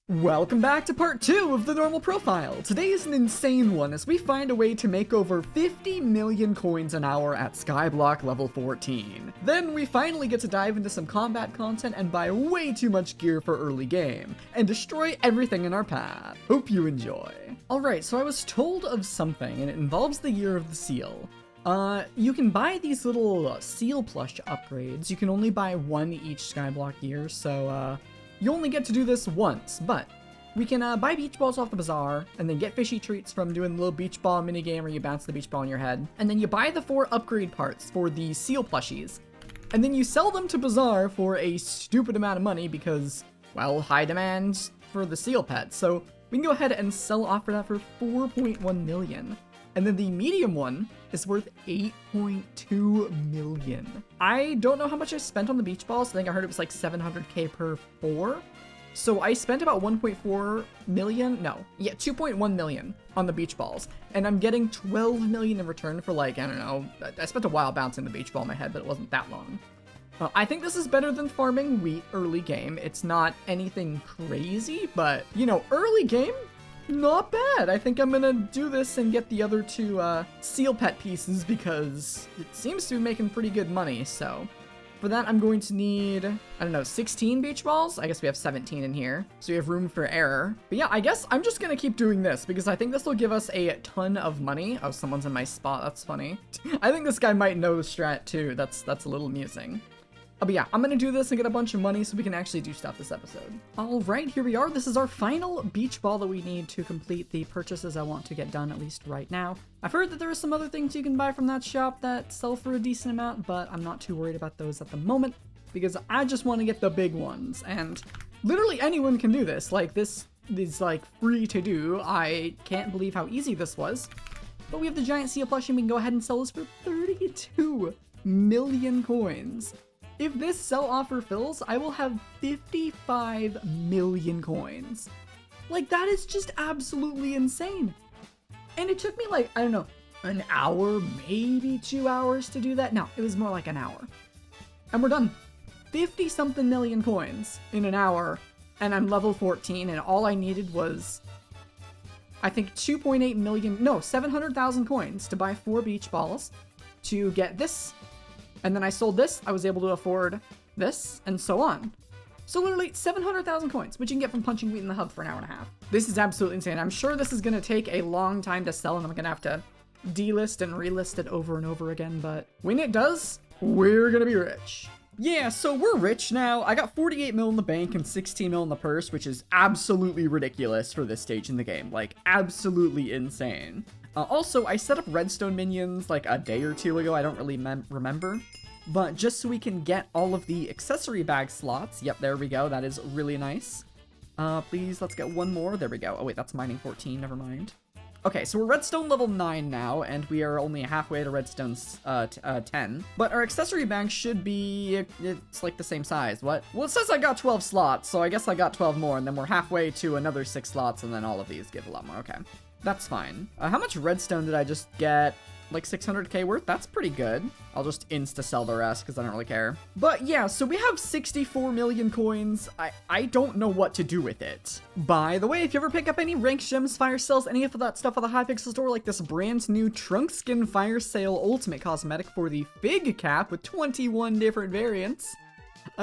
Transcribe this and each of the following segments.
Welcome back to part 2 of the normal profile. Today is an insane one as we find a way to make over 50 million coins an hour at Skyblock level 14. Then we finally get to dive into some combat content and buy way too much gear for early game, and destroy everything in our path. Hope you enjoy. Alright, so I was told of something, and it involves the Year of the Seal. You can buy these little seal plush upgrades. You can only buy one each Skyblock year, so you only get to do this once, but we can buy beach balls off the bazaar and then get fishy treats from doing the little beach ball minigame where you bounce the beach ball on your head. And then you buy the 4 upgrade parts for the seal plushies. And then you sell them to bazaar for a stupid amount of money because, well, high demand for the seal pet. So we can go ahead and sell off for that for 4.1 million. And then the medium one is worth 8.2 million. I don't know how much I spent on the beach balls. I think I heard it was like 700k per 4. So I spent about 1.4 million, no, yeah, 2.1 million on the beach balls. And I'm getting 12 million in return for like, I don't know, I spent a while bouncing the beach ball in my head, but it wasn't that long. I think this is better than farming wheat early game. It's not anything crazy, but you know, early game, not bad. I think I'm gonna do this and get the other 2 seal pet pieces because it seems to be making pretty good money. So for that, I'm going to need, I don't know, 16 beach balls. I guess we have 17 in here, so we have room for error. But yeah, I guess I'm just gonna keep doing this because I think this will give us a ton of money. Oh, someone's in my spot. That's funny. I think this guy might know the strat too. That's a little amusing. But yeah, I'm gonna do this and get a bunch of money so we can actually do stuff this episode. All right, here we are. This is our final beach ball that we need to complete the purchases I want to get done, at least right now. I've heard that there are some other things you can buy from that shop that sell for a decent amount, but I'm not too worried about those at the moment because I just want to get the big ones. And literally anyone can do this. Like, this is like free to do. I can't believe how easy this was. But we have the giant seal plushie and we can go ahead and sell this for 32 million coins. If this sell offer fills, I will have 55 million coins. Like, that is just absolutely insane. And it took me like, I don't know, an hour, maybe 2 hours to do that. No, it was more like an hour. And we're done. 50 something million coins in an hour. And I'm level 14 and all I needed was, I think 2.8 million, no, 700,000 coins to buy 4 beach balls to get this. And then I sold this, I was able to afford this, and so on. So literally 700,000 coins, which you can get from punching wheat in the hub for an hour and a half. This is absolutely insane. I'm sure this is gonna take a long time to sell and I'm gonna have to delist and relist it over and over again, but when it does, we're gonna be rich. Yeah, so we're rich now. I got 48 mil in the bank and 16 mil in the purse, which is absolutely ridiculous for this stage in the game. Like, absolutely insane. Also, I set up redstone minions like a day or 2 ago. I don't really remember. But just so we can get all of the accessory bag slots. Yep, there we go. That is really nice. Please, let's get one more. There we go. Oh, wait, that's mining 14. Never mind. Okay, so we're redstone level 9 now, and we are only halfway to redstone 10. But our accessory bag should be, it's like the same size. What? Well, it says I got 12 slots, so I guess I got 12 more, and then we're halfway to another 6 slots, and then all of these give a lot more. Okay. That's fine. How much redstone did I just get? Like 600k worth? That's pretty good. I'll just insta-sell the rest because I don't really care. But yeah, so we have 64 million coins. I don't know what to do with it. By the way, if you ever pick up any rank gems, fire sales, any of that stuff at the Hypixel store, like this brand new trunk skin fire sale ultimate cosmetic for the fig cap with 21 different variants,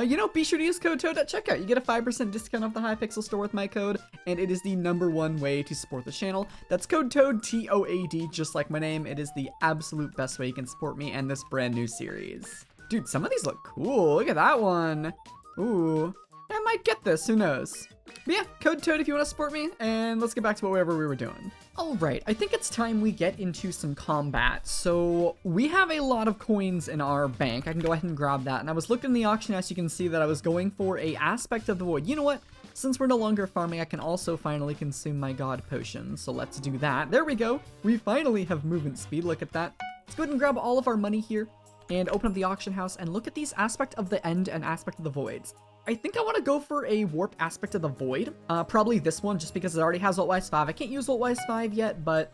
you know, be sure to use code TOAD at checkout. You get a 5% discount off the Hypixel store with my code, and it is the #1 way to support the channel. That's code TOAD, T-O-A-D, just like my name. It is the absolute best way you can support me and this brand new series. Dude, some of these look cool. Look at that one. Ooh, I might get this, who knows? But yeah, code TOAD if you want to support me, and let's get back to whatever we were doing. Alright, I think it's time we get into some combat. So we have a lot of coins in our bank. I can go ahead and grab that. And I was looking in the auction house, you can see that I was going for a aspect of the void. You know what? Since we're no longer farming, I can also finally consume my god potion. So let's do that. There we go. We finally have movement speed. Look at that. Let's go ahead and grab all of our money here and open up the auction house and look at these aspect of the end and aspect of the voids. I think I want to go for a warp aspect of the void. Probably this one, just because it already has Ultwise 5. I can't use Ultwise 5 yet, but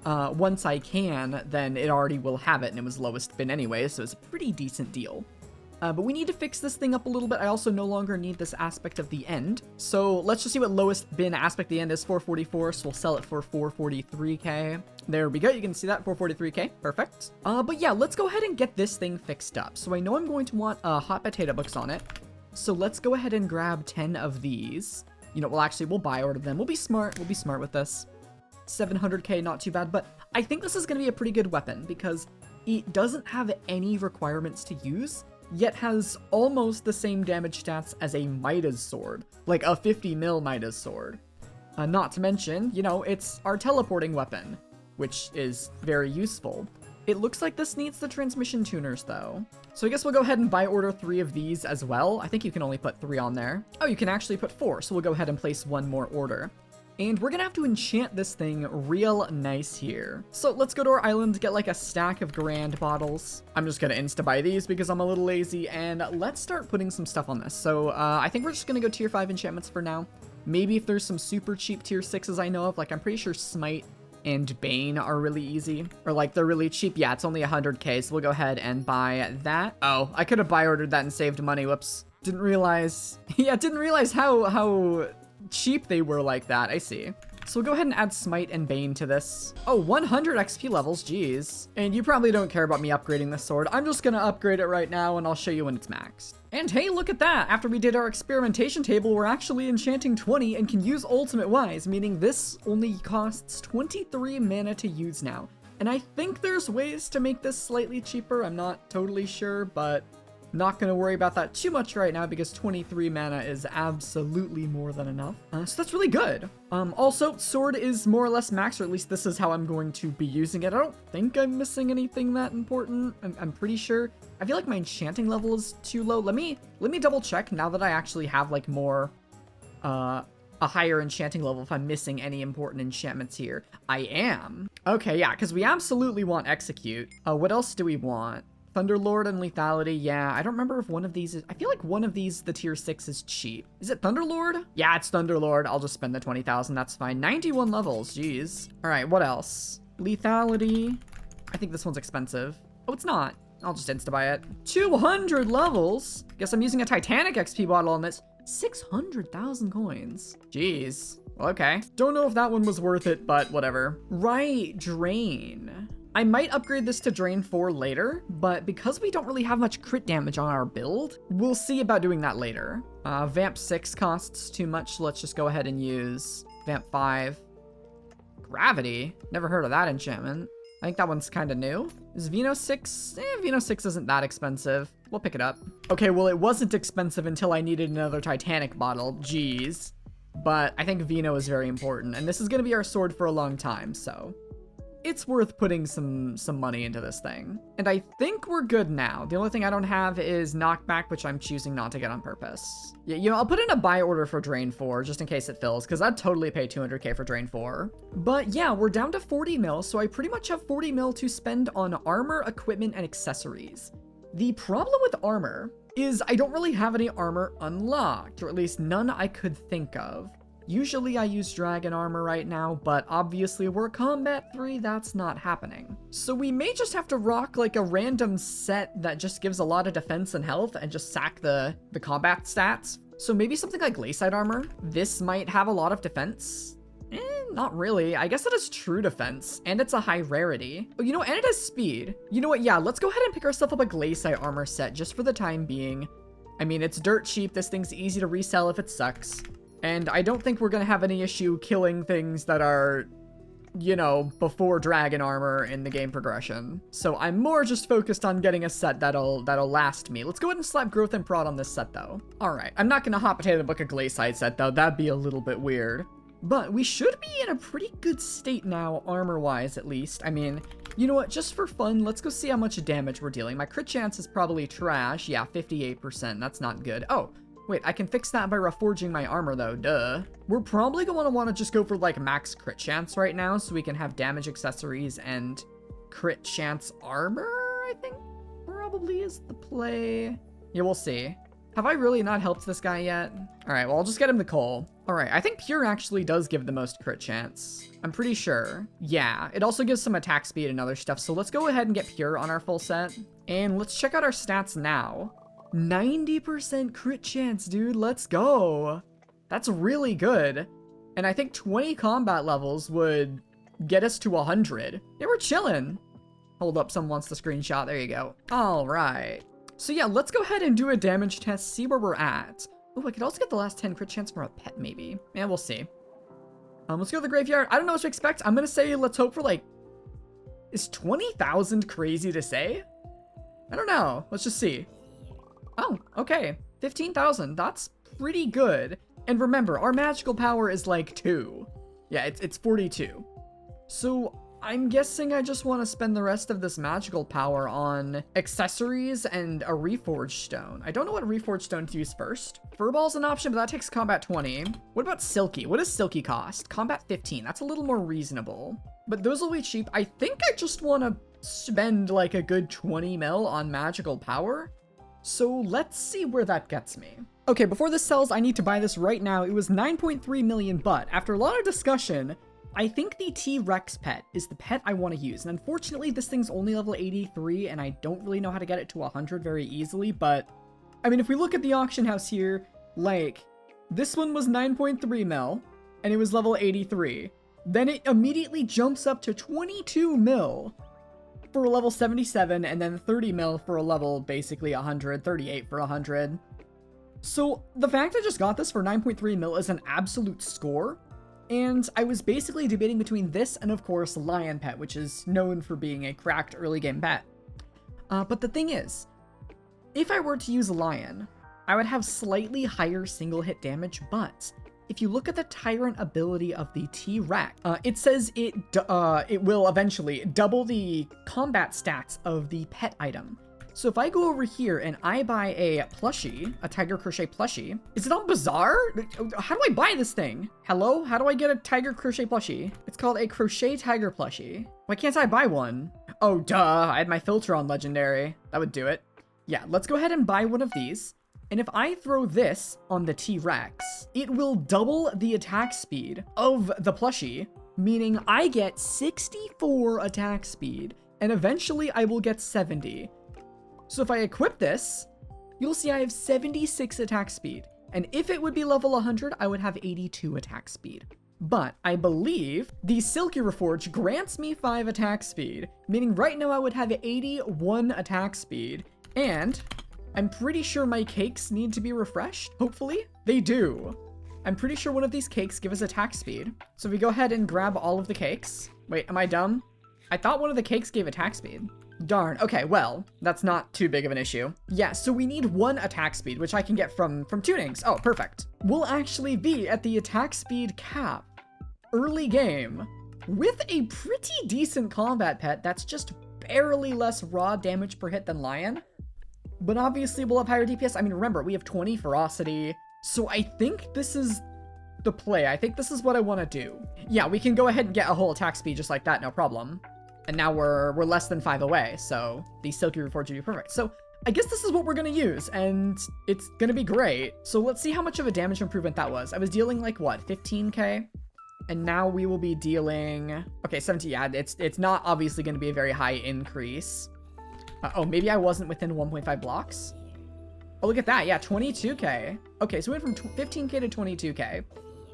once I can, then it already will have it, and it was lowest bin anyway, so it's a pretty decent deal. But we need to fix this thing up a little bit. I also no longer need this aspect of the end. So let's just see what lowest bin aspect of the end is, 444. So we'll sell it for 443k. There we go. You can see that, 443k. Perfect. But yeah, let's go ahead and get this thing fixed up. So I know I'm going to want hot potato books on it. So let's go ahead and grab 10 of these. You know, we'll buy order them. We'll be smart. We'll be smart with this. 700k, not too bad. But I think this is going to be a pretty good weapon because it doesn't have any requirements to use, yet has almost the same damage stats as a Midas sword, like a 50 mil Midas sword. Not to mention, you know, it's our teleporting weapon, which is very useful. It looks like this needs the transmission tuners though. So I guess we'll go ahead and buy order 3 of these as well. I think you can only put 3 on there. Oh, you can actually put 4, so we'll go ahead and place 1 more order. And we're gonna have to enchant this thing real nice here. So let's go to our island, get like a stack of grand bottles. I'm just gonna insta-buy these because I'm a little lazy, and let's start putting some stuff on this. So I think we're just gonna go tier 5 enchantments for now. Maybe if there's some super cheap tier 6s I know of, like I'm pretty sure Smite and Bane are really easy, or like they're really cheap. Yeah, it's only 100k, so we'll go ahead and buy that. Oh, I could have buy ordered that and saved money. Whoops. Didn't realize. Yeah, didn't realize how cheap they were like that. I see. So we'll go ahead and add Smite and Bane to this. Oh, 100 XP levels, geez. And you probably don't care about me upgrading this sword. I'm just gonna upgrade it right now and I'll show you when it's maxed. And hey, look at that! After we did our experimentation table, we're actually enchanting 20 and can use Ultimate Wise, meaning this only costs 23 mana to use now. And I think there's ways to make this slightly cheaper. I'm not totally sure, but not gonna worry about that too much right now because 23 mana is absolutely more than enough. So that's really good. Also, sword is more or less max, or at least this is how I'm going to be using it. I don't think I'm missing anything that important. I'm pretty sure. I feel like my enchanting level is too low. Let me double check now that I actually have like more, a higher enchanting level if I'm missing any important enchantments here. I am. Okay, yeah, because we absolutely want Execute. What else do we want? Thunderlord and Lethality, yeah. I don't remember if one of these is... I feel like one of these, the tier 6, is cheap. Is it Thunderlord? Yeah, it's Thunderlord. I'll just spend the 20,000. That's fine. 91 levels. Jeez. All right, what else? Lethality. I think this one's expensive. Oh, it's not. I'll just insta-buy it. 200 levels? Guess I'm using a Titanic XP bottle on this. 600,000 coins. Jeez. Well, okay. Don't know if that one was worth it, but whatever. Right, Drain. I might upgrade this to Drain 4 later, but because we don't really have much crit damage on our build, we'll see about doing that later. Vamp 6 costs too much, so let's just go ahead and use Vamp 5. Gravity? Never heard of that enchantment. I think that one's kind of new. Is Vino 6? Vino 6 isn't that expensive. We'll pick it up. Okay, well, it wasn't expensive until I needed another Titanic bottle. Jeez. But I think Vino is very important, and this is going to be our sword for a long time, so it's worth putting some money into this thing. And I think we're good now. The only thing I don't have is Knockback, which I'm choosing not to get on purpose. Yeah, you know, I'll put in a buy order for Drain 4 just in case it fills, because I'd totally pay 200k for Drain 4. But yeah, we're down to 40 mil, so I pretty much have 40 mil to spend on armor, equipment, and accessories. The problem with armor is I don't really have any armor unlocked, or at least none I could think of. Usually I use dragon armor right now, but obviously we're combat 3, that's not happening. So we may just have to rock like a random set that just gives a lot of defense and health and just sack the combat stats. So maybe something like Glayside armor. This might have a lot of defense. Not really. I guess it has true defense, and it's a high rarity. Oh, you know, and it has speed. You know what? Yeah, let's go ahead and pick ourselves up a Glayside armor set just for the time being. I mean, it's dirt cheap. This thing's easy to resell if it sucks. And I don't think we're gonna have any issue killing things that are, you know, before dragon armor in the game progression. So I'm more just focused on getting a set that'll last me. Let's go ahead and slap growth and prod on this set though. All right, I'm not gonna hot potato book a Glayside set though. That'd be a little bit weird. But we should be in a pretty good state now, armor-wise at least. I mean, you know what, just for fun, let's go see how much damage we're dealing. My crit chance is probably trash. Yeah, 58%, that's not good. Oh, wait, I can fix that by reforging my armor though, duh. We're probably gonna wanna just go for like max crit chance right now so we can have damage accessories and crit chance armor, I think probably is the play. Yeah, we'll see. Have I really not helped this guy yet? All right, well, I'll just get him the coal. All right, I think Pure actually does give the most crit chance. I'm pretty sure. Yeah, it also gives some attack speed and other stuff. So let's go ahead and get Pure on our full set. And let's check out our stats now. 90% crit chance, dude. Let's go. That's really good. And I think 20 combat levels would get us to 100. Yeah, we're chilling. Hold up, someone wants the screenshot. There you go. All right. So yeah, let's go ahead and do a damage test, see where we're at. Oh, I could also get the last 10 crit chance for a pet, maybe. Yeah, we'll see. Let's go to the graveyard. I don't know what to expect. I'm gonna say let's hope for like... Is 20,000 crazy to say? I don't know. Let's just see. Oh, okay. 15,000. That's pretty good. And remember, our magical power is like 2. Yeah, it's 42. So I'm guessing I just want to spend the rest of this magical power on accessories and a reforged stone. I don't know what reforged stone to use first. Furball's an option, but that takes combat 20. What about Silky? What does Silky cost? Combat 15. That's a little more reasonable. But those will be cheap. I think I just want to spend like a good 20 mil on magical power. So let's see where that gets me. Okay, before this sells, I need to buy this right now. It was 9.3 million, but after a lot of discussion, I think the T-Rex pet is the pet I want to use. And unfortunately, this thing's only level 83, and I don't really know how to get it to 100 very easily. But, I mean, if we look at the auction house here, like, this one was 9.3 mil, and it was level 83. Then it immediately jumps up to 22 mil for a level 77, and then 30 mil for a level basically 100, 38 for 100. So the fact I just got this for 9.3 mil is an absolute score. And I was basically debating between this and, of course, Lion Pet, which is known for being a cracked early game pet. But the thing is, if I were to use Lion, I would have slightly higher single hit damage, but if you look at the Tyrant ability of the T-Rex, it says it will eventually double the combat stats of the pet item. So if I go over here and I buy a plushie, a Tiger Crochet plushie, is it on Bazaar? How do I buy this thing? Hello? How do I get a Tiger Crochet plushie? It's called a Crochet Tiger plushie. Why can't I buy one? Oh, duh. I had my filter on Legendary. That would do it. Yeah, let's go ahead and buy one of these. And if I throw this on the T-Rex, it will double the attack speed of the plushie, meaning I get 64 attack speed, and eventually I will get 70. So if I equip this, you'll see I have 76 attack speed. And if it would be level 100, I would have 82 attack speed. But I believe the Silky Reforge grants me 5 attack speed, meaning right now I would have 81 attack speed. And I'm pretty sure my cakes need to be refreshed, hopefully. They do. I'm pretty sure one of these cakes give us attack speed. So if we go ahead and grab all of the cakes. Wait, am I dumb? I thought one of the cakes gave attack speed. Darn. Okay, well, that's not too big of an issue. Yeah, so we need 1 attack speed, which I can get from tunings. Oh, perfect. We'll actually be at the attack speed cap early game with a pretty decent combat pet that's just barely less raw damage per hit than Lion. But obviously we'll have higher DPS. I mean, remember, we have 20 ferocity. So I think this is the play. I think this is what I want to do. Yeah, we can go ahead and get a whole attack speed just like that, no problem. And now we're less than 5 away, so the Silky Reforge would be perfect. So I guess this is what we're gonna use, and it's gonna be great. So let's see how much of a damage improvement that was. I was dealing like, what, 15k? And now we will be dealing... Okay, 17, yeah, it's not obviously gonna be a very high increase. Oh, maybe I wasn't within 1.5 blocks? Oh, look at that, yeah, 22k. Okay, so we went from 15k to 22k,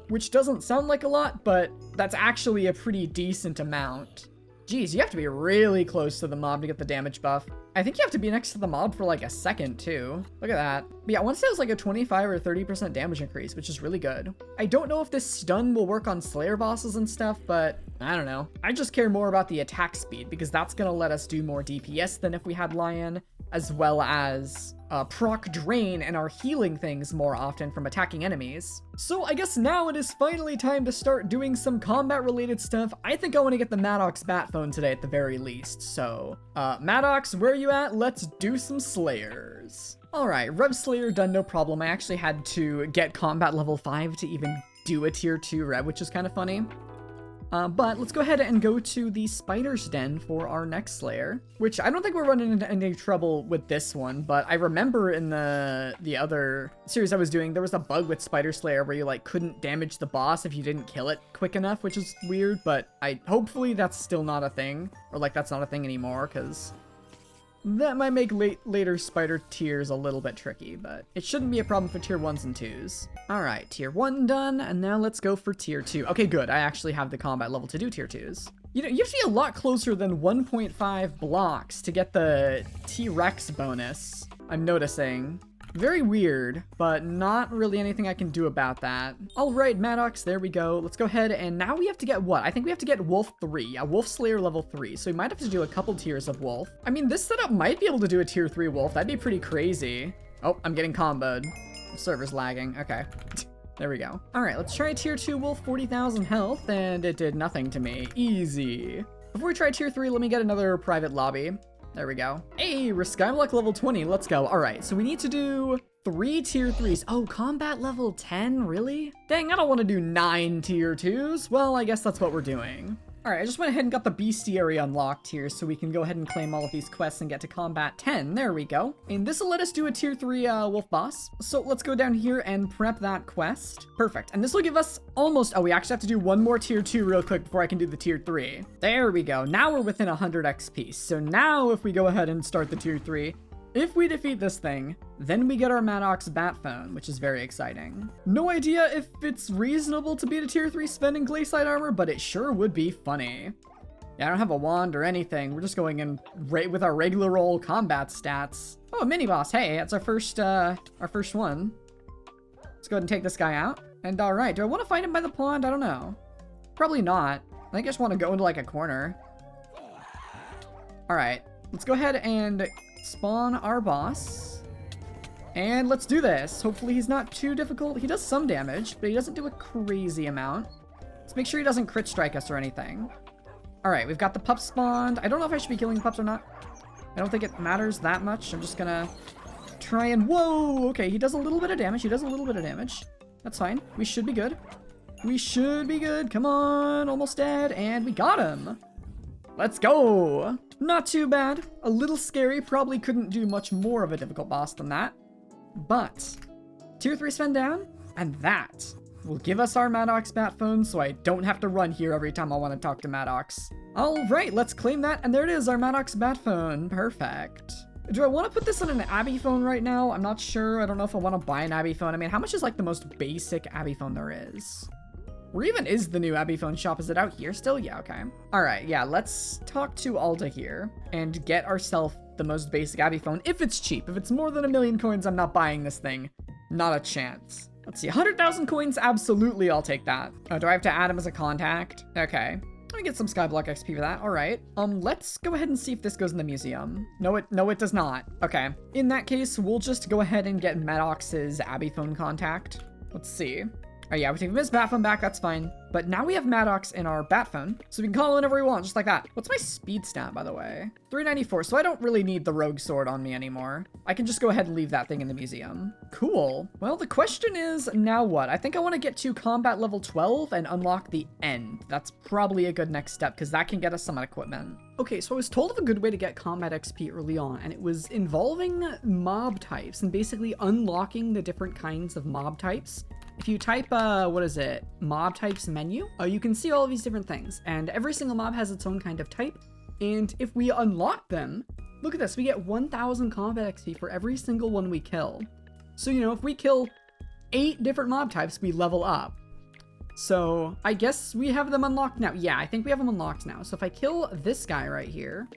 which doesn't sound like a lot, but that's actually a pretty decent amount. Geez, you have to be really close to the mob to get the damage buff. I think you have to be next to the mob for like a second too. Look at that. But yeah, I want to say it was like a 25 or 30% damage increase, which is really good. I don't know if this stun will work on Slayer bosses and stuff, but I don't know. I just care more about the attack speed because that's going to let us do more DPS than if we had Lion, as well as proc drain and our healing things more often from attacking enemies. So I guess now it is finally time to start doing some combat related stuff. I think I want to get the Maddox bat phone today at the very least. So Maddox, where are you at? Let's do some Slayers. Alright, Rev Slayer done, no problem. I actually had to get combat level 5 to even do a tier 2 Rev, which is kind of funny. But let's go ahead and go to the Spider's Den for our next Slayer, which I don't think we're running into any trouble with this one, but I remember in the other series I was doing, there was a bug with Spider Slayer where you like couldn't damage the boss if you didn't kill it quick enough, which is weird, but hopefully that's still not a thing, or like that's not a thing anymore, because That might make later spider tiers a little bit tricky, but it shouldn't be a problem for tier 1s and 2s. All right, tier 1 done, and now let's go for tier 2. Okay, good. I actually have the combat level to do tier 2s. You know, you have to be a lot closer than 1.5 blocks to get the T-Rex bonus, I'm noticing. Very weird, but not really anything I can do about that. All right, Maddox, there we go. Let's go ahead, and now we have to get what? I think we have to get Wolf 3. Yeah, Wolf Slayer level 3. So we might have to do a couple tiers of Wolf. I mean, this setup might be able to do a tier 3 Wolf. That'd be pretty crazy. Oh, I'm getting comboed. The server's lagging. Okay. There we go. All right, let's try tier 2 Wolf, 40,000 health, and it did nothing to me. Easy. Before we try tier 3, let me get another private lobby. There we go. Hey, we're Skyblock level 20. Let's go. All right, so we need to do 3 tier 3s. Oh, combat level 10? Really? Dang, I don't want to do 9 tier 2s. Well, I guess that's what we're doing. All right, I just went ahead and got the Beastiary unlocked here so we can go ahead and claim all of these quests and get to combat 10. There we go. And this will let us do a tier 3 wolf boss. So let's go down here and prep that quest. Perfect. And this will give us almost, oh, we actually have to do one more tier 2 real quick before I can do the tier 3. There we go. Now we're within 100 XP. So now if we go ahead and start the tier 3, if we defeat this thing, then we get our Maddox bat phone, which is very exciting. No idea if it's reasonable to beat a tier 3 spending glaciite armor, but it sure would be funny. Yeah, I don't have a wand or anything. We're just going in with our regular old combat stats. Oh, a mini boss. Hey, that's our first one. Let's go ahead and take this guy out. And all right, do I want to fight him by the pond? I don't know. Probably not. I think I just want to go into like a corner. All right, let's go ahead and spawn our boss. And let's do this. Hopefully he's not too difficult. He does some damage, but he doesn't do a crazy amount. Let's make sure he doesn't crit strike us or anything. All right, we've got the pup spawned. I don't know if I should be killing pups or not. I don't think it matters that much. I'm just gonna try and, whoa, okay, he does a little bit of damage. That's fine. We should be good. Come on, almost dead, and we got him. Let's go. Not too bad. A little scary. Probably couldn't do much more of a difficult boss than that. But tier 3 spend down, and that will give us our Maddox bat phone, so I don't have to run here every time I want to talk to Maddox. All right, let's claim that, and there it is, our Maddox bat phone. Perfect. Do I want to put this on an Abby phone right now? I'm not sure. I don't know if I want to buy an Abby phone. I mean, how much is like the most basic Abby phone there is? Where even is the new Abby phone shop? Is it out here still? Yeah, okay. All right, yeah, let's talk to Alda here and get ourselves the most basic Abby phone if it's cheap. If it's more than 1,000,000 coins, I'm not buying this thing. Not a chance. Let's see, 100,000 coins, absolutely, I'll take that. Oh, do I have to add him as a contact? Okay. Let me get some Skyblock XP for that. All right. Let's go ahead and see if this goes in the museum. No, it does not. Okay. In that case, we'll just go ahead and get Maddox's Abby phone contact. Let's see. Oh yeah, we take his bat phone back, that's fine. But now we have Maddox in our bat phone, so we can call whenever we want, just like that. What's my speed stat, by the way? 394, so I don't really need the rogue sword on me anymore. I can just go ahead and leave that thing in the museum. Cool. Well, the question is, now what? I think I want to get to combat level 12 and unlock the end. That's probably a good next step, because that can get us some equipment. Okay, so I was told of a good way to get combat XP early on, and it was involving mob types, and basically unlocking the different kinds of mob types. If you type, what is it? Mob types menu, you can see all of these different things, and every single mob has its own kind of type. And if we unlock them, look at this, we get 1,000 combat XP for every single one we kill. So, you know, if we kill 8 different mob types, we level up. So I guess we have them unlocked now. Yeah, I think we have them unlocked now. So if I kill this guy right here,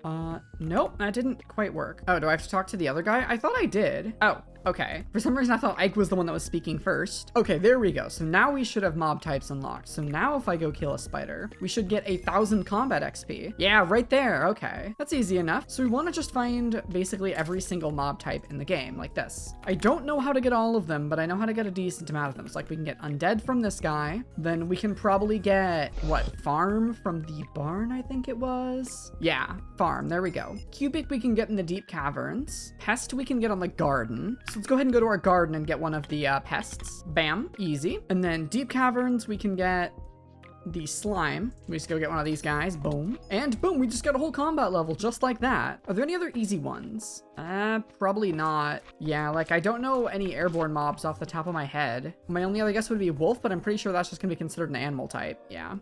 nope, that didn't quite work. Oh, do I have to talk to the other guy? I thought I did. Oh, okay. For some reason, I thought Ike was the one that was speaking first. Okay, there we go. So now we should have mob types unlocked. So now if I go kill a spider, we should get 1,000 combat XP. Yeah, right there. Okay, that's easy enough. So we want to just find basically every single mob type in the game, like this. I don't know how to get all of them, but I know how to get a decent amount of them. It's like we can get undead from this guy. Then we can probably get, what, farm from the barn, I think it was? Yeah, farm. There we go. Cubic we can get in the deep caverns. Pest we can get on the garden. So let's go ahead and go to our garden and get one of the pests. Bam, easy. And then deep caverns, we can get the slime. We just go get one of these guys, boom. And boom, we just got a whole combat level just like that. Are there any other easy ones? Probably not. Yeah, like I don't know any airborne mobs off the top of my head. My only other guess would be wolf, but I'm pretty sure that's just gonna be considered an animal type, yeah.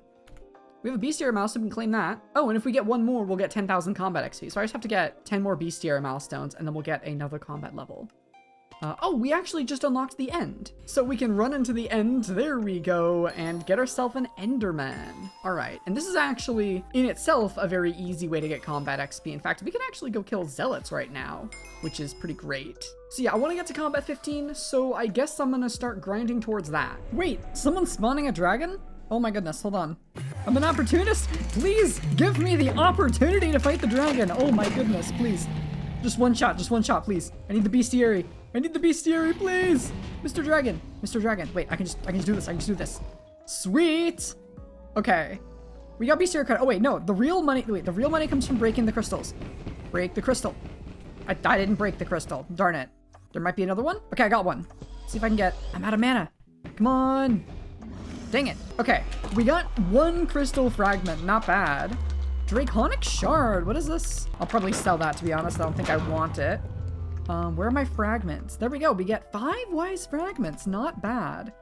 We have a Beastiary mouse, so we can claim that. Oh, and if we get one more, we'll get 10,000 combat XP. So I just have to get 10 more Beastiary milestones, and then we'll get another combat level. Oh, we actually just unlocked the end. So we can run into the end, there we go, and get ourselves an Enderman. All right, and this is actually, in itself, a very easy way to get combat XP. In fact, we can actually go kill zealots right now, which is pretty great. So yeah, I want to get to combat 15, so I guess I'm gonna start grinding towards that. Wait, someone's spawning a dragon? Oh my goodness, hold on. I'm an opportunist. Please give me the opportunity to fight the dragon. Oh my goodness, please. Just one shot, please. I need the Beastiary. I need the Beastiary, please! Mr. Dragon! Mr. Dragon, wait, I can just do this, Sweet! Okay. We got Beastiary credit. Oh wait, no, the real money comes from breaking the crystals. Break the crystal. I didn't break the crystal, darn it. There might be another one? Okay, I got one. Let's see if I can get, I'm out of mana. Come on. Dang it. Okay, we got one crystal fragment, not bad. Draconic shard, what is this? I'll probably sell that, to be honest. I don't think I want it. Where are my fragments? There we go. We get 5 wise fragments. Not bad.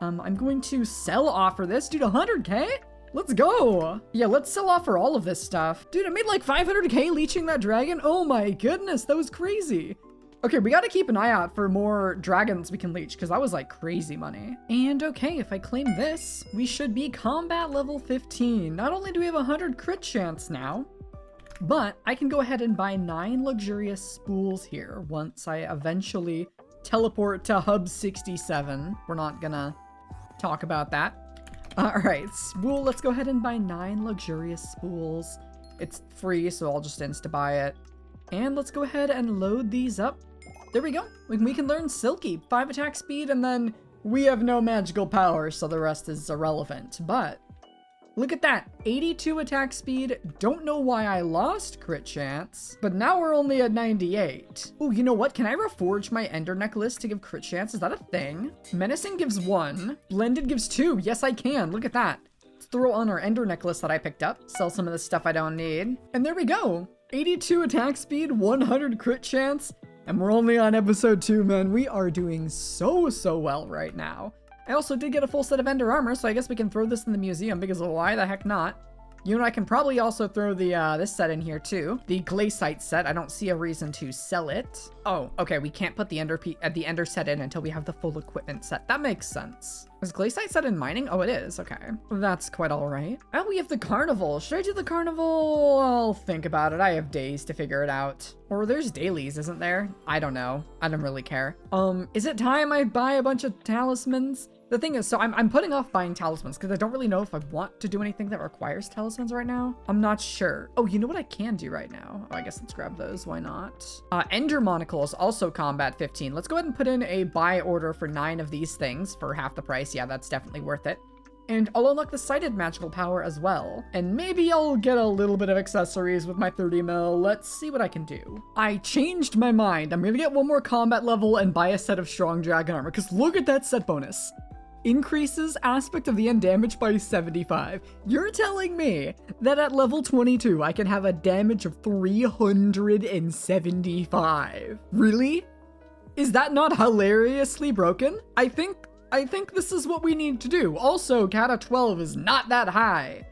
I'm going to sell offer this. Dude, 100k? Let's go. Yeah, let's sell offer all of this stuff. Dude, I made like 500k leeching that dragon. Oh my goodness, that was crazy. Okay, we gotta keep an eye out for more dragons we can leech, because that was like crazy money. And okay, if I claim this, we should be combat level 15. Not only do we have 100 crit chance now, but I can go ahead and buy 9 luxurious spools here once I eventually teleport to Hub 67. We're not gonna talk about that. All right, spool, let's go ahead and buy 9 luxurious spools. It's free, so I'll just insta-buy it. And let's go ahead and load these up. There we go. We can learn Silky, 5 attack speed, and then we have no magical power, so the rest is irrelevant. But look at that, 82 attack speed. Don't know why I lost crit chance, but now we're only at 98. Oh, you know what? Can I reforge my ender necklace to give crit chance? Is that a thing? Menacing gives 1. Blended gives 2. Yes, I can. Look at that. Let's throw on our ender necklace that I picked up. Sell some of the stuff I don't need. And there we go. 82 attack speed, 100 crit chance. And we're only on episode 2, man. We are doing so well right now. I also did get a full set of ender armor, so I guess we can throw this in the museum, because why the heck not? You know, I can probably also throw the this set in here too. The glaciite set. I don't see a reason to sell it. Oh, okay, we can't put the ender set in until we have the full equipment set. That makes sense. Is glaciite set in mining? Oh, it is. Okay. That's quite all right. Oh, we have the carnival. Should I do the carnival? I'll think about it. I have days to figure it out. Or there's dailies, isn't there? I don't know. I don't really care. Is it time I buy a bunch of talismans? The thing is, so I'm putting off buying talismans because I don't really know if I want to do anything that requires talismans right now. I'm not sure. Oh, you know what I can do right now? Oh, I guess let's grab those. Why not? Ender Monocle is also combat 15. Let's go ahead and put in a buy order for 9 of these things for half the price. Yeah, that's definitely worth it. And I'll unlock the sighted magical power as well. And maybe I'll get a little bit of accessories with my 30 mil. Let's see what I can do. I changed my mind. I'm gonna get 1 more combat level and buy a set of strong dragon armor, because look at that set bonus. Increases aspect of the end damage by 75. You're telling me that at level 22, I can have a damage of 375. Really? Is that not hilariously broken? I think this is what we need to do. Also, Kata 12 is not that high.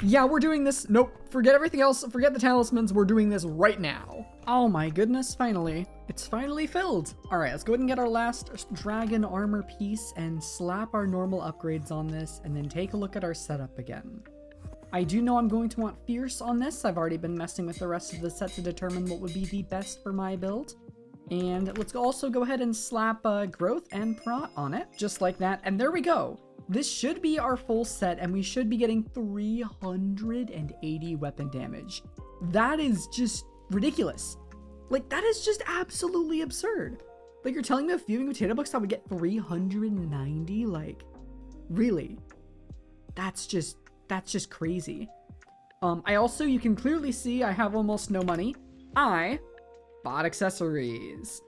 Yeah, we're doing this. Nope, forget everything else. Forget the talismans. We're doing this right now. Oh my goodness, finally. It's finally filled. All right, let's go ahead and get our last dragon armor piece and slap our normal upgrades on this and then take a look at our setup again. I do know I'm going to want fierce on this. I've already been messing with the rest of the set to determine what would be the best for my build. And let's also go ahead and slap growth and prot on it, just like that. And there we go. This should be our full set, and we should be getting 380 weapon damage. That is just ridiculous. Like, that is just absolutely absurd. Like, you're telling me with viewing potato books I would get 390? Like, really? That's just crazy. I also, you can clearly see I have almost no money. I bought accessories.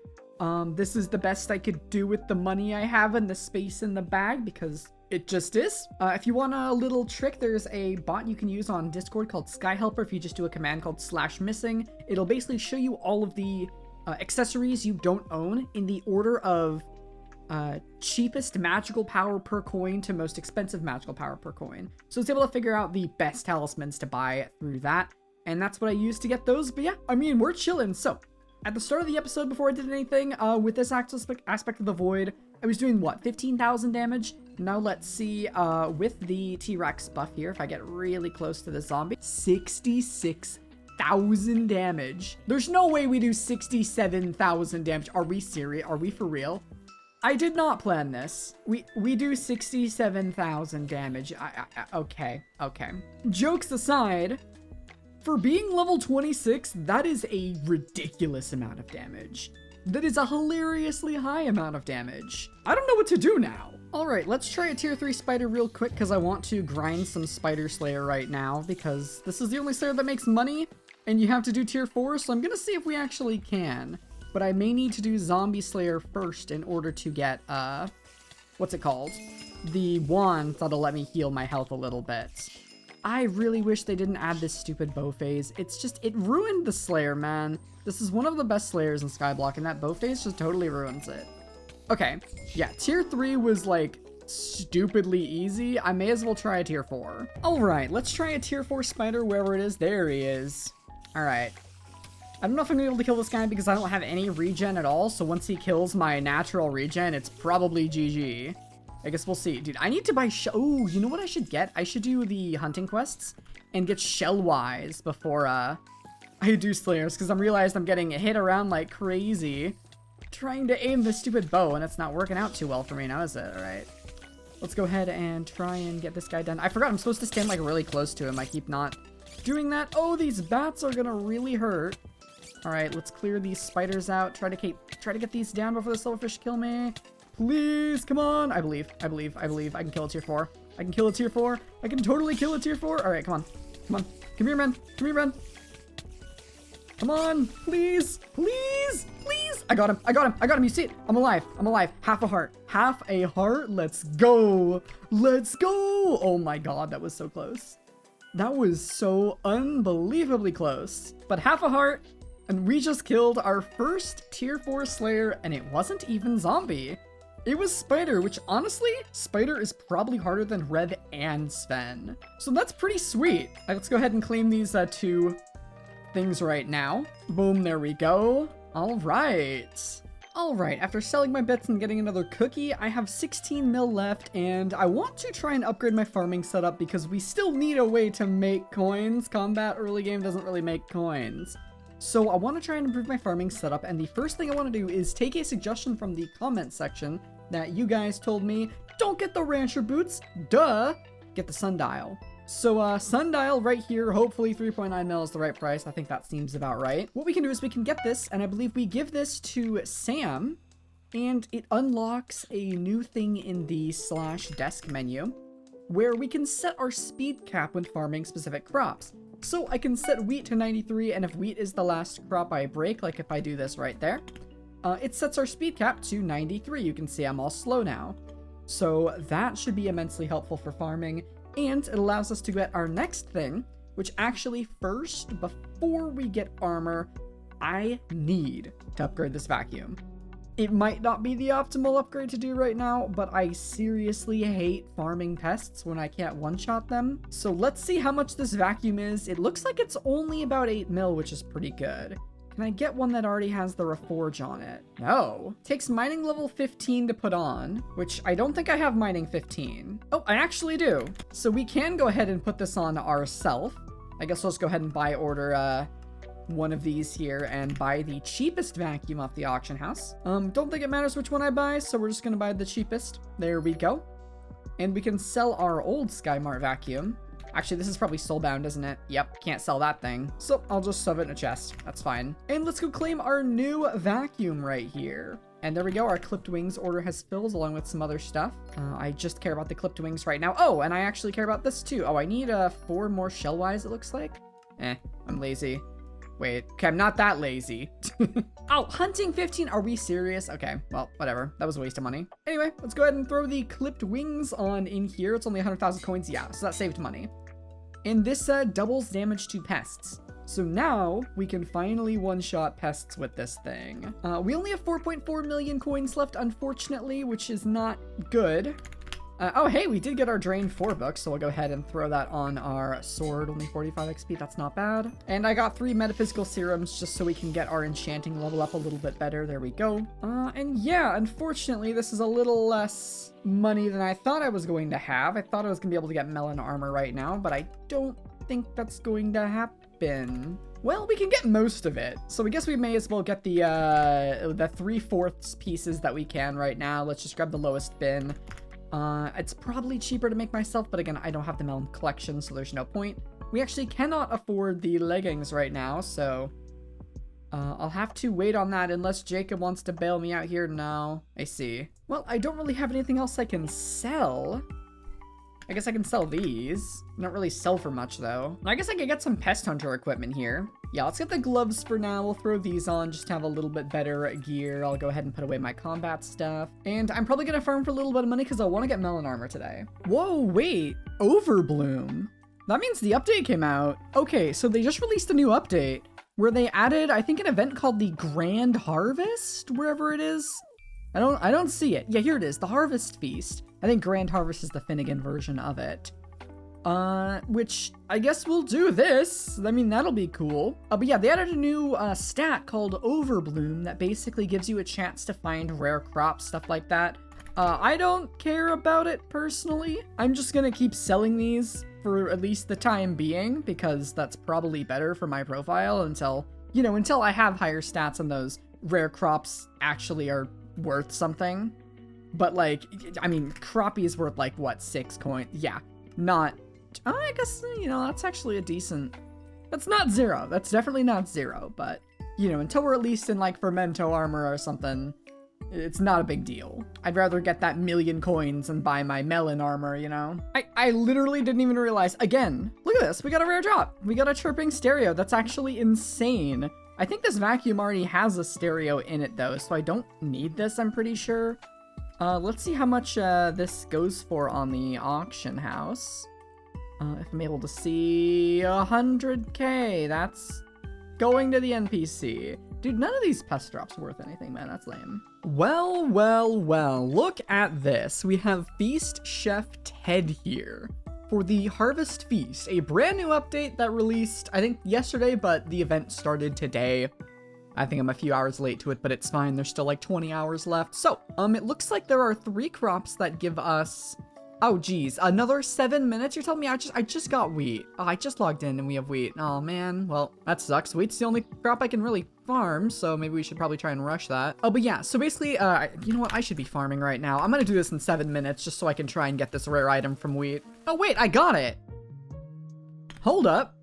This is the best I could do with the money I have and the space in the bag, because it just is. If you want a little trick, there's a bot you can use on Discord called Skyhelper. If you just do a command called /missing, it'll basically show you all of the accessories you don't own in the order of cheapest magical power per coin to most expensive magical power per coin. So it's able to figure out the best talismans to buy through that. And that's what I used to get those. But yeah, I mean, we're chilling. So at the start of the episode, before I did anything with this aspect of the void, I was doing what, 15,000 damage? Now let's see with the T-Rex buff here, if I get really close to the zombie, 66,000 damage. There's no way we do 67,000 damage. Are we serious? Are we for real? I did not plan this. We do 67,000 damage. Okay. Jokes aside, for being level 26, that is a ridiculous amount of damage. That is a hilariously high amount of damage. I don't know what to do now. All right, let's try a tier 3 spider real quick because I want to grind some spider slayer right now because this is the only slayer that makes money and you have to do tier 4, so I'm gonna see if we actually can. But I may need to do zombie slayer first in order to get, what's it called? The wand that'll let me heal my health a little bit. I really wish they didn't add this stupid bow phase. It's just, it ruined the Slayer, man. This is one of the best Slayers in Skyblock, and that bow phase just totally ruins it. Okay, yeah, tier 3 was like stupidly easy. I may as well try a tier 4. All right, let's try a tier 4 spider wherever it is. There he is. All right. I don't know if I'm gonna be able to kill this guy because I don't have any regen at all, so once he kills my natural regen, it's probably GG. I guess we'll see. Dude, I need to buy oh, you know what I should get? I should do the hunting quests and get shell-wise before I do slayers, because I'm realized I'm getting hit around like crazy trying to aim this stupid bow, and it's not working out too well for me now, is it? All right. Let's go ahead and try and get this guy done. I forgot I'm supposed to stand like really close to him. I keep not doing that. Oh, these bats are gonna really hurt. All right, let's clear these spiders out. Try to get these down before the silverfish kill me. Please, come on. I believe. I can kill a tier 4. I can kill a tier 4. I can totally kill a tier 4. All right, come on. Come here, man. Come on, please. I got him. You see it? I'm alive. Half a heart. Let's go. Oh my God, that was so close. That was so unbelievably close. But half a heart, and we just killed our first tier 4 slayer, and it wasn't even zombie. It was Spider, which honestly, Spider is probably harder than Red and Sven. So that's pretty sweet. Let's go ahead and claim these 2 things right now. Boom, there we go. All right, after selling my bits and getting another cookie, I have 16 mil left, and I want to try and upgrade my farming setup because we still need a way to make coins. Combat early game doesn't really make coins. So I want to try and improve my farming setup, and the first thing I want to do is take a suggestion from the comment section that you guys told me, don't get the rancher boots, duh, get the sundial. So sundial right here, hopefully 3.9 mil is the right price. I think that seems about right. What we can do is we can get this, and I believe we give this to Sam, and it unlocks a new thing in the /desk menu where we can set our speed cap when farming specific crops. So I can set wheat to 93, and if wheat is the last crop I break, like if I do this right there, it sets our speed cap to 93. You can see I'm all slow now. So that should be immensely helpful for farming, and it allows us to get our next thing, which actually first, before we get armor, I need to upgrade this vacuum. It might not be the optimal upgrade to do right now, but I seriously hate farming pests when I can't one-shot them. So let's see how much this vacuum is. It looks like it's only about 8 mil, which is pretty good. Can I get one that already has the reforge on it? No. Takes mining level 15 to put on, which I don't think I have mining 15. Oh, I actually do. So we can go ahead and put this on ourselves. I guess let's go ahead and buy order one of these here and buy the cheapest vacuum off the auction house. Don't think it matters which one I buy, so we're just gonna buy the cheapest. There we go. And we can sell our old Skymart vacuum. Actually, this is probably soulbound, isn't it? Yep, can't sell that thing. So I'll just shove it in a chest. That's fine. And let's go claim our new vacuum right here. And there we go. Our clipped wings order has filled along with some other stuff. I just care about the clipped wings right now. Oh, and I actually care about this too. Oh, I need 4 more shellwise, it looks like. I'm lazy. Wait, okay, I'm not that lazy. Oh, hunting 15, are we serious? Okay, well, whatever. That was a waste of money. Anyway, let's go ahead and throw the clipped wings on in here. It's only 100,000 coins, yeah, so that saved money. And this doubles damage to pests. So now we can finally one-shot pests with this thing. We only have 4.4 million coins left, unfortunately, which is not good. Oh, hey, we did get our Drain 4 book, so we'll go ahead and throw that on our sword. Only 45 XP, that's not bad. And I got 3 metaphysical serums just so we can get our enchanting level up a little bit better. There we go. And yeah, unfortunately, this is a little less money than I thought I was going to have. I thought I was going to be able to get melon armor right now, but I don't think that's going to happen. Well, we can get most of it, so I guess we may as well get the 3/4 pieces that we can right now. Let's just grab the lowest bin. It's probably cheaper to make myself, but again, I don't have the melon collection, so there's no point. We actually cannot afford the leggings right now, so I'll have to wait on that unless Jacob wants to bail me out here. No, I see. Well, I don't really have anything else I can sell. I guess I can sell these. Not really sell for much, though. I guess I could get some pest hunter equipment here. Yeah, let's get the gloves for now. We'll throw these on just to have a little bit better gear. I'll go ahead and put away my combat stuff. And I'm probably gonna farm for a little bit of money because I want to get melon armor today. Whoa, wait. Overbloom. That means the update came out. Okay, so they just released a new update where they added, I think, an event called the Grand Harvest, wherever it is. I don't see it. Yeah, here it is, the Harvest Feast. I think Grand Harvest is the Finnegan version of it. Which I guess we'll do this. I mean, that'll be cool. But yeah, they added a new stat called Overbloom that basically gives you a chance to find rare crops, stuff like that. I don't care about it personally. I'm just gonna keep selling these for at least the time being, because that's probably better for my profile until, you know, until I have higher stats and those rare crops actually are worth something. But like, I mean, crappie is worth like, what, 6 coins? Yeah, not, I guess, you know, that's actually a decent, that's not 0. That's definitely not 0, but, you know, until we're at least in like Fermento armor or something, it's not a big deal. I'd rather get that 1,000,000 coins and buy my melon armor, you know? I literally didn't even realize, again, look at this, we got a rare drop. We got a chirping stereo, that's actually insane. I think this vacuum already has a stereo in it though, so I don't need this, I'm pretty sure. Let's see how much this goes for on the auction house. If I'm able to see 100K, that's going to the NPC. Dude, none of these pest drops are worth anything, man. That's lame. Well, well, well, look at this. We have Feast Chef Ted here for the Harvest Feast, a brand new update that released, I think, yesterday, but the event started today. I think I'm a few hours late to it, but it's fine. There's still like 20 hours left. So, it looks like there are 3 crops that give us, oh geez, another 7 minutes. You're telling me I just got wheat. Oh, I just logged in and we have wheat. Oh man, well, that sucks. Wheat's the only crop I can really farm, so maybe we should probably try and rush that. Oh, but yeah, so basically, you know what? I should be farming right now. I'm gonna do this in 7 minutes just so I can try and get this rare item from wheat. Oh wait, I got it. Hold up.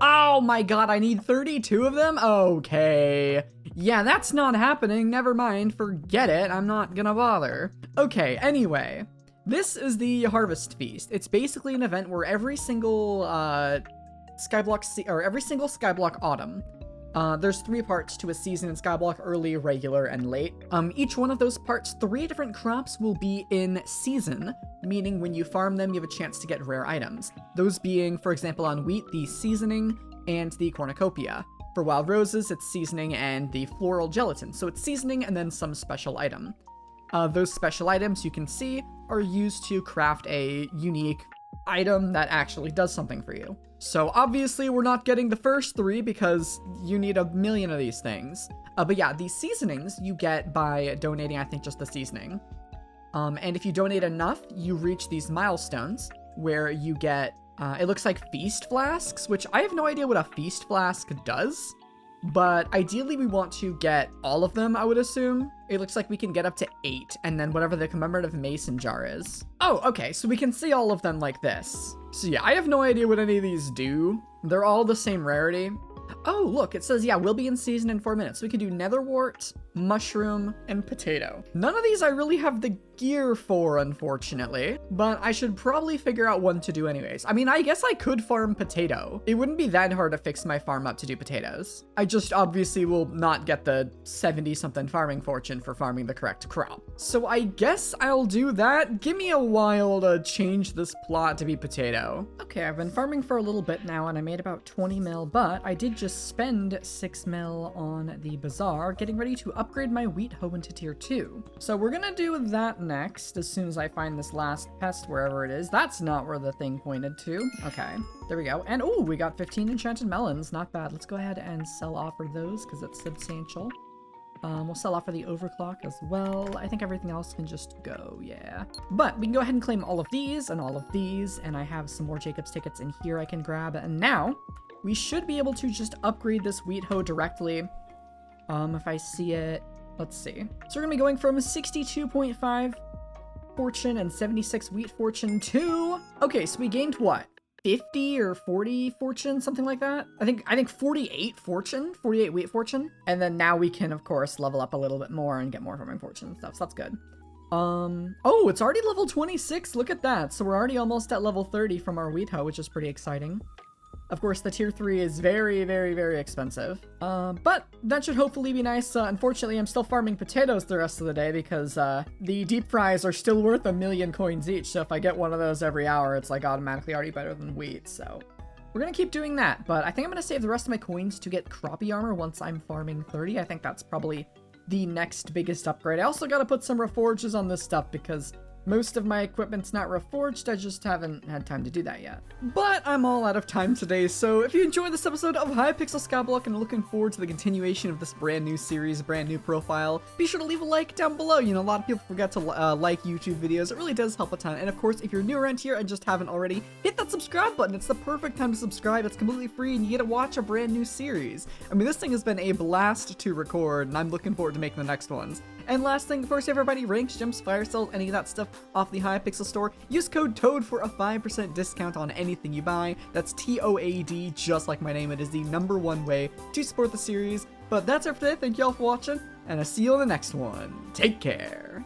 Oh my god, I need 32 of them? Okay. Yeah, that's not happening. Never mind. Forget it. I'm not gonna bother. Okay, anyway. This is the Harvest Feast. It's basically an event where every single every single Skyblock autumn, there's 3 parts to a season in Skyblock: early, regular, and late. Each one of those parts, 3 different crops will be in season, meaning when you farm them, you have a chance to get rare items. Those being, for example, on wheat, the seasoning and the cornucopia. For wild roses, it's seasoning and the floral gelatin. So it's seasoning and then some special item. Those special items you can see are used to craft a unique item that actually does something for you. So obviously we're not getting the first 3 because you need 1,000,000 of these things. But yeah, these seasonings you get by donating, I think, just the seasoning. And if you donate enough, you reach these milestones where you get, it looks like feast flasks, which I have no idea what a feast flask does. But ideally we want to get all of them, I would assume. It looks like we can get up to 8, and then whatever the commemorative mason jar is. Oh, okay, so we can see all of them like this. So yeah, I have no idea what any of these do. They're all the same rarity. Oh, look, it says, yeah, we'll be in season in 4 minutes. We could do netherwort, mushroom, and potato. None of these I really have the gear for, unfortunately, but I should probably figure out one to do anyways. I mean, I guess I could farm potato. It wouldn't be that hard to fix my farm up to do potatoes. I just obviously will not get the 70-something farming fortune for farming the correct crop. So I guess I'll do that. Give me a while to change this plot to be potato. Okay, I've been farming for a little bit now, and I made about 20 mil, but I did just spend 6 mil on the bazaar, getting ready to upgrade my wheat hoe into tier 2. So we're gonna do that next, as soon as I find this last pest wherever it is. That's not where the thing pointed to. Okay, there we go. And oh, we got 15 enchanted melons. Not bad. Let's go ahead and sell off for those because it's substantial. We'll sell off for the overclock as well. I think everything else can just go, yeah. But we can go ahead and claim all of these and all of these, and I have some more Jacob's tickets in here I can grab. And now we should be able to just upgrade this wheat hoe directly. If I see it, let's see. So we're gonna be going from 62.5 fortune and 76 wheat fortune to, okay, so we gained what? 50 or 40 fortune, something like that. I think 48 fortune, 48 wheat fortune. And then now we can, of course, level up a little bit more and get more farming fortune and stuff, so that's good. Oh, it's already level 26, look at that. So we're already almost at level 30 from our wheat hoe, which is pretty exciting. Of course, the tier 3 is very, very, very expensive. But that should hopefully be nice. Unfortunately, I'm still farming potatoes the rest of the day because the deep fries are still worth 1,000,000 coins each. So if I get one of those every hour, it's like automatically already better than wheat. So we're gonna keep doing that. But I think I'm gonna save the rest of my coins to get crappie armor once I'm farming 30. I think that's probably the next biggest upgrade. I also gotta put some reforges on this stuff because most of my equipment's not reforged, I just haven't had time to do that yet. But I'm all out of time today, so if you enjoyed this episode of Hypixel Skyblock and are looking forward to the continuation of this brand new series, brand new profile, be sure to leave a like down below. You know, a lot of people forget to like YouTube videos. It really does help a ton. And of course, if you're new around here and just haven't already, hit that subscribe button. It's the perfect time to subscribe. It's completely free and you get to watch a brand new series. I mean, this thing has been a blast to record and I'm looking forward to making the next ones. And last thing, of course, everybody, ranks, gems, fire cells, any of that stuff off the Hypixel store, use code TOAD for a 5% discount on anything you buy. That's TOAD, just like my name. It is the #1 way to support the series. But that's it for today. Thank you all for watching, and I'll see you on the next one. Take care.